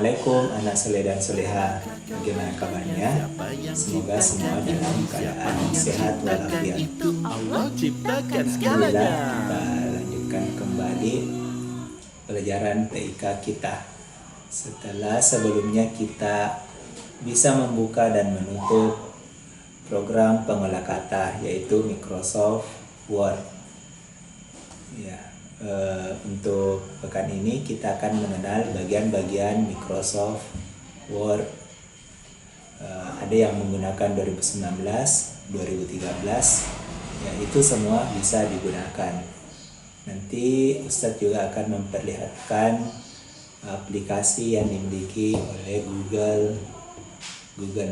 Assalamualaikum anak soleh dan soleha. Bagaimana kabarnya? Semoga semua dalam keadaan sehat walafiat. Allah ciptakan Alhamdulillah, segalanya. kita lanjutkan kembali pelajaran TIK kita. Setelah sebelumnya kita bisa membuka dan menutup program pengolah kata yaitu Microsoft Word. Ya, untuk pekan ini kita akan mengenal bagian-bagian Microsoft Word. Ada yang menggunakan 2019, 2013, ya itu semua bisa digunakan. Nanti Ustadz juga akan memperlihatkan aplikasi yang dimiliki oleh Google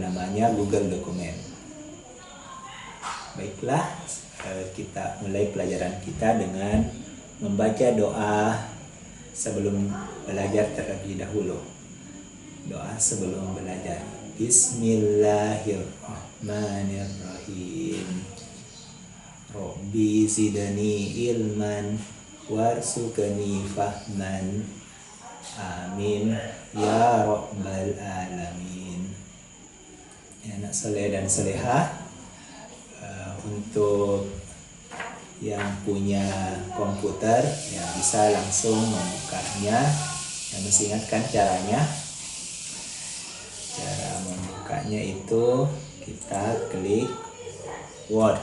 namanya Google Dokumen. Baiklah, kita mulai pelajaran kita dengan membaca doa sebelum belajar terlebih dahulu. Doa sebelum belajar. Bismillahirrahmanirrahim. Rabbi zidni ilman warzuqni fahman. Amin ya rabbal alamin. Ya, anak soleh dan soleha, untuk yang punya komputer ya bisa langsung membukanya. Yang mesti ingatkan caranya. Cara membukanya itu kita klik Word.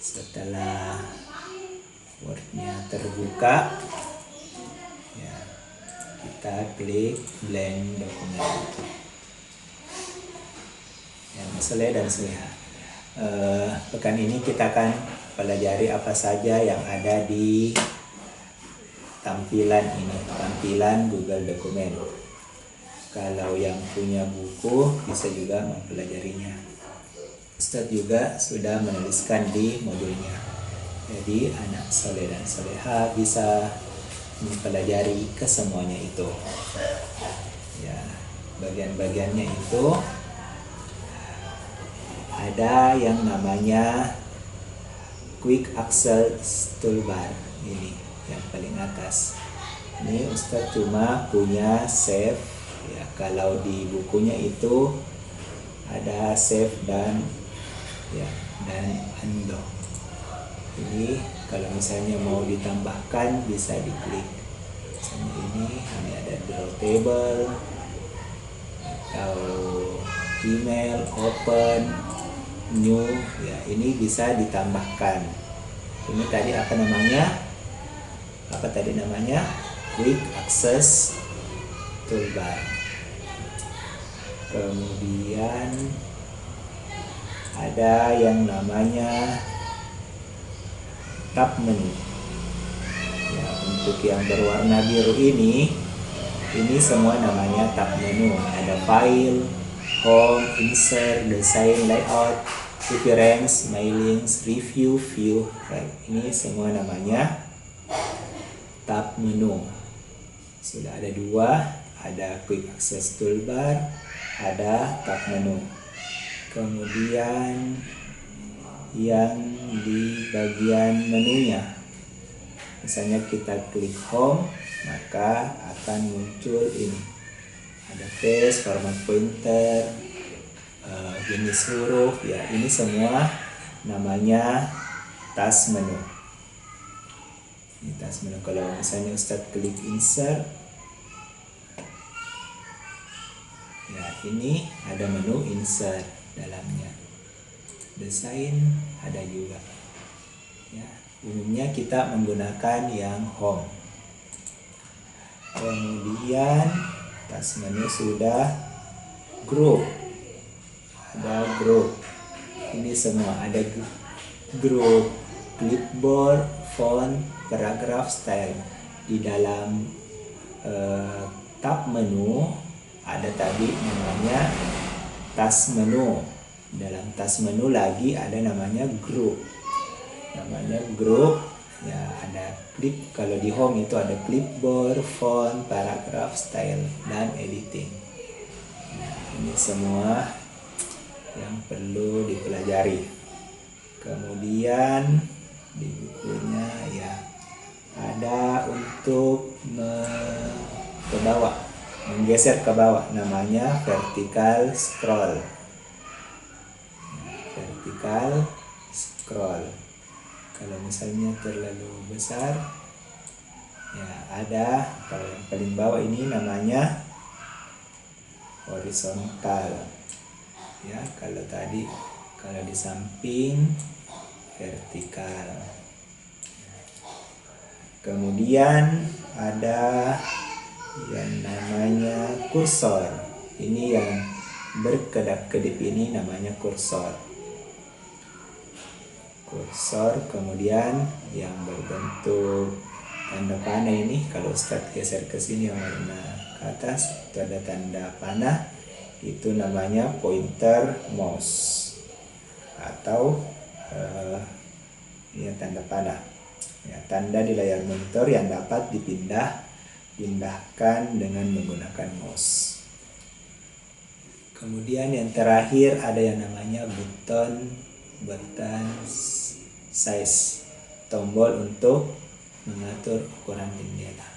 Setelah Word-nya terbuka, ya, kita klik blank dokumen. Yang soleh dan soleha, pekan ini kita akan pelajari apa saja yang ada di tampilan ini, tampilan Google Dokumen. Kalau yang punya buku bisa juga mempelajarinya. Ustadz juga sudah menuliskan di modulnya. Jadi anak soleh dan soleha bisa mempelajari kesemuanya itu. Ya, bagian-bagiannya itu ada yang namanya Quick Access Toolbar, ini yang paling atas. Ini Ustadz cuma punya save. Ya, kalau di bukunya itu ada save dan undo. Ini kalau misalnya mau ditambahkan bisa diklik. Misalnya ini ada draw table atau email, open, new, ya ini bisa ditambahkan. Ini tadi apa namanya? Quick Access Toolbar. Kemudian ada yang namanya tab menu. Ya, untuk yang berwarna biru ini semua namanya tab menu. Ada file, home, insert, design, layout, preference, mailings, review, view, right. Ini semua namanya tab menu. Sudah ada dua, ada quick access toolbar, ada tab menu. Kemudian yang di bagian menunya, misalnya kita klik home, maka akan muncul ini. Ada text, format pointer, jenis huruf, ya ini semua namanya tas menu. Ini tas menu. Kalau misalnya Ustadz klik insert, ya ini ada menu insert dalamnya. Desain ada juga. Ya, umumnya kita menggunakan yang home. Kemudian tas menu sudah group. Ada group. Ini semua ada group clipboard, font, paragraph, style. Di dalam tab menu ada tadi namanya tas menu. Dalam tas menu lagi ada namanya group. Ya, ada clip. Kalau di home itu ada clipboard, font, paragraph, style, dan editing. Nah, ini semua yang perlu dipelajari. Kemudian di bukunya ya ada untuk ke bawah menggeser ke bawah, namanya vertical scroll. Vertical scroll. Kalau misalnya terlalu besar, ya ada. Kalau yang paling bawah ini namanya horizontal. Ya, kalau tadi kalau di samping vertikal. Kemudian ada yang namanya kursor. Ini yang berkedap-kedip ini namanya kursor. Kursor, kemudian yang berbentuk tanda panah ini, kalau Ustadz geser ke sini yang warna ke atas itu ada tanda panah, itu namanya pointer mouse atau ini tanda panah. Ya, tanda di layar monitor yang dapat dipindahkan dengan menggunakan mouse. Kemudian yang terakhir ada yang namanya button size, tombol untuk mengatur ukuran jendela.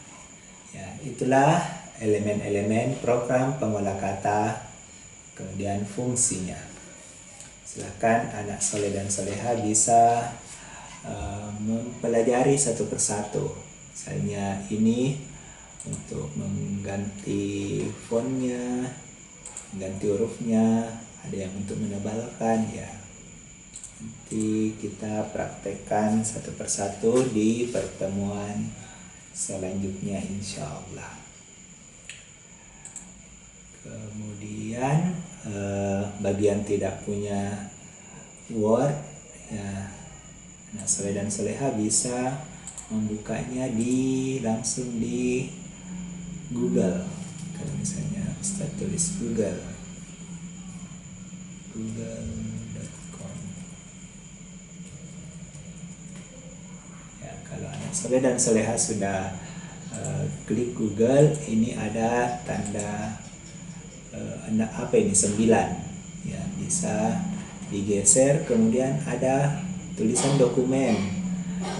Ya, itulah elemen-elemen program pengolah kata, kemudian fungsinya. Silakan anak soleh dan soleha bisa mempelajari satu persatu. Misalnya ini untuk mengganti fontnya, mengganti hurufnya, ada yang untuk menebalkan, ya. Nanti kita praktekkan satu persatu di pertemuan selanjutnya insya Allah. Kemudian bagi yang tidak punya Word, ya, nah soleh dan soleha bisa membukanya langsung di Google. Kalau misalnya Ustaz tulis google.com. Ya, kalau anak soleh dan soleha sudah klik Google, ini ada tanda 9, ya, bisa digeser, kemudian ada tulisan dokumen.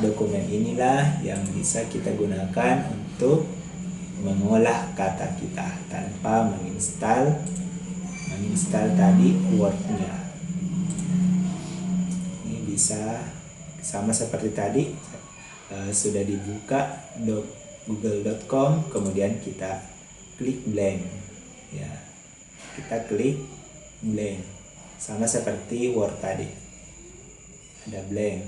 Dokumen inilah yang bisa kita gunakan untuk mengolah kata kita tanpa menginstal tadi Word-nya. Ini bisa sama seperti tadi, sudah dibuka google.com, kemudian kita klik blank, ya, kita klik blank sama seperti Word tadi, ada blank.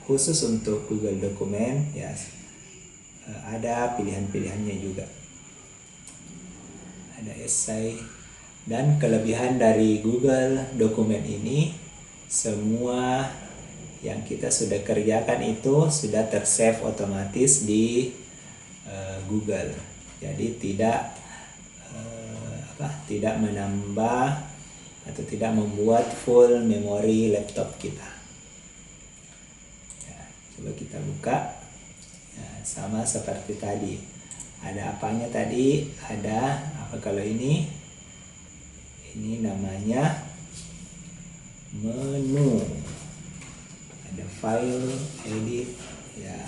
Khusus untuk Google Dokumen, ya, ada pilihan-pilihannya juga, ada esai. Dan kelebihan dari Google Dokumen ini, semua yang kita sudah kerjakan itu sudah tersave otomatis di Google. Jadi tidak menambah atau tidak membuat full memori laptop kita. Ya, coba kita buka. Ya, sama seperti tadi. Ada apanya tadi? Ada apa kalau ini? Ini namanya menu. Ada file, edit, ya.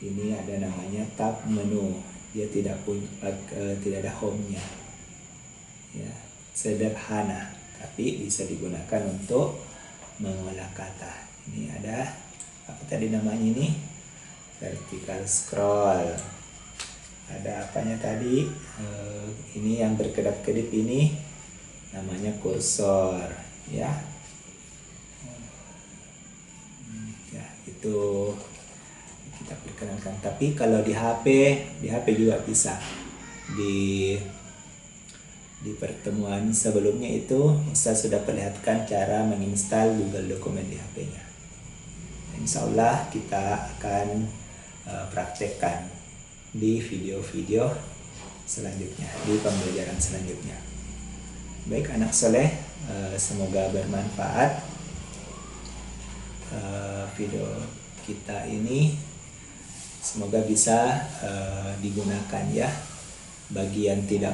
Ini ada namanya tab menu. Dia tidak ada home-nya. Ya, sederhana, tapi bisa digunakan untuk mengolah kata. Ini ada apa tadi namanya ini? Vertical scroll. Ada apanya tadi? Ini yang berkedap-kedip ini namanya kursor, ya. Ya, itu kita perkenalkan. Tapi kalau di HP juga bisa. Di pertemuan sebelumnya itu saya sudah perlihatkan cara menginstal Google Dokumen di HP-nya. Insya Allah kita akan praktekkan di video-video selanjutnya, di pembelajaran selanjutnya. Baik anak soleh, semoga bermanfaat video kita ini, semoga bisa digunakan, ya, bagi yang tidak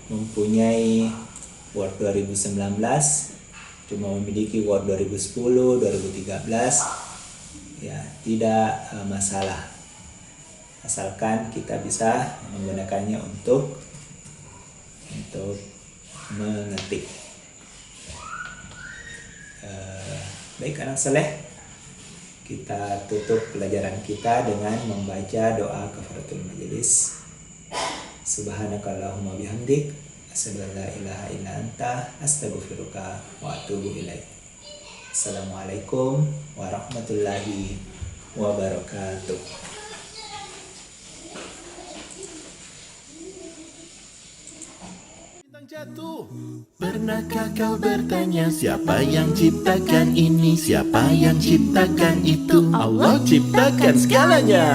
mempunyai Word 2019, cuma memiliki Word 2010, 2013, ya, tidak masalah. asalkan kita bisa menggunakannya untuk mengetik. Baik anak soleh, kita tutup pelajaran kita dengan membaca doa kafaratul majelis. Subhanakallahumma bihamdik, asyhadu an la ilaha illa anta, astaghfiruka wa atubu ilaik. Assalamualaikum warahmatullahi wabarakatuh. Bintang jatuh. Pernahkah kau bertanya siapa yang ciptakan ini, siapa yang ciptakan itu? Allah ciptakan segalanya.